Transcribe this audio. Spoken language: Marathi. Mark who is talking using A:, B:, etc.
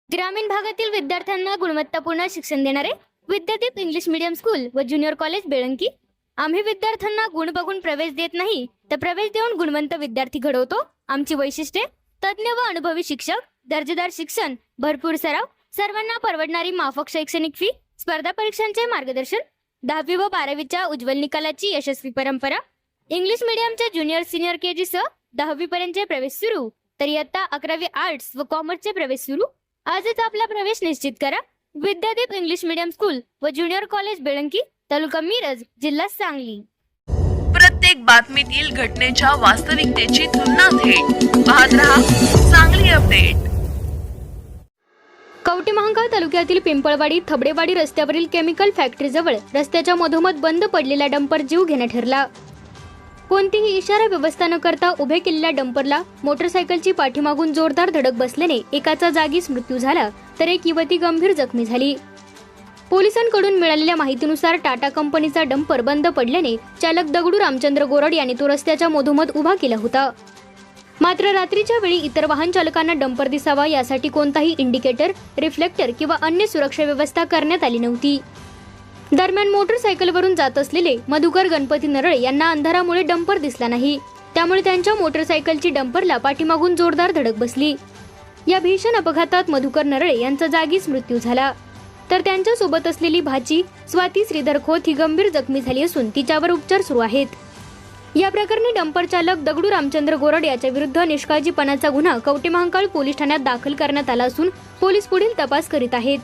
A: ग्रामीण भागातील विद्यार्थ्यांना गुणवत्तापूर्ण शिक्षण देणारे विद्यादीप इंग्लिश मीडियम स्कूल व ज्युनियर कॉलेज बेळंकी। आम्ही विद्यार्थ्यांना गुण बघून प्रवेश देत नाही, तर प्रवेश देऊन गुणवंत विद्यार्थी घडवतो। आमची वैशिष्ट्ये: तज्ञ व अनुभवी शिक्षक, दर्जेदार शिक्षण, भरपूर सराव, सर्वांना परवडणारी माफक शैक्षणिक फी, स्पर्धा परीक्षांचे मार्गदर्शन, 10वी व 12वीच्या उज्ज्वल निकालाची यशस्वी परंपरा, इंग्लिश मीडियमच्या ज्युनियर सिनियर केजी सह 10वी पर्यंतचे प्रवेश सुरू, तर इयत्ता 11वी आर्ट्स व कॉमर्सचे प्रवेश सुरू। आजच आपला प्रवेश निश्चित करा। विद्यादीप इंग्लिश मीडियम स्कूल व ज्युनियर कॉलेज बेळंकी, तालुका मिरज, जिल्हा सांगली।
B: प्रत्येक बातमीतील घटनेच्या वास्तविकतेची तुलना थेट पाहत रहा सांगली अपडेट।
A: कवठेमहांकाळ तालुक्यातील पिंपळवाडी थबडेवाडी रस्त्यावरील केमिकल फॅक्टरीजवळ रस्त्याच्या मधोमध बंद पडलेला डंपर जीव घेणा ठरला। कोणतीही इशारा व्यवस्था न करता उभे केलेल्या डंपरला मोटरसायकलची पाठीमागून जोरदार धडक बसल्याने एकाचा जागीच मृत्यू झाला, तर एक युवती गंभीर जखमी झाली। पोलिसांकडून मिळालेल्या माहितीनुसार टाटा कंपनीचा डंपर बंद पडल्याने चालक दगडू रामचंद्र गोरड यांनी तो रस्त्याच्या मधोमध उभा केला होता। मात्र रात्रीच्या वेळी इतर वाहन चालकांना डंपर दिसावा यासाठी कोणताही इंडिकेटर, रिफ्लेक्टर किंवा अन्य सुरक्षा व्यवस्था करण्यात आली नव्हती। दरम्यान मोटरसायकलवरून जात असलेले मधुकर गणपती नरळे यांना अंधारामुळे डंपर दिसला नाही, त्यामुळे त्यांच्या मोटरसायकलची डंपरला पाठीमागून जोरदार धडक बसली। या भीषण अपघातात मधुकर नरळे यांचा जागीच मृत्यू झाला, तर त्यांच्या सोबत असलेली भाची स्वाती श्रीधर खोत ही गंभीर जखमी झाली असून तिच्यावर उपचार सुरू आहेत। या प्रकरणी डंपर चालक दगडू रामचंद्र गोरड याच्या विरुद्ध निष्काळजीपणाचा गुन्हा कवठेमहांकाळ पोलीस ठाण्यात दाखल करण्यात आला असून पोलीस पुढील तपास करीत आहेत।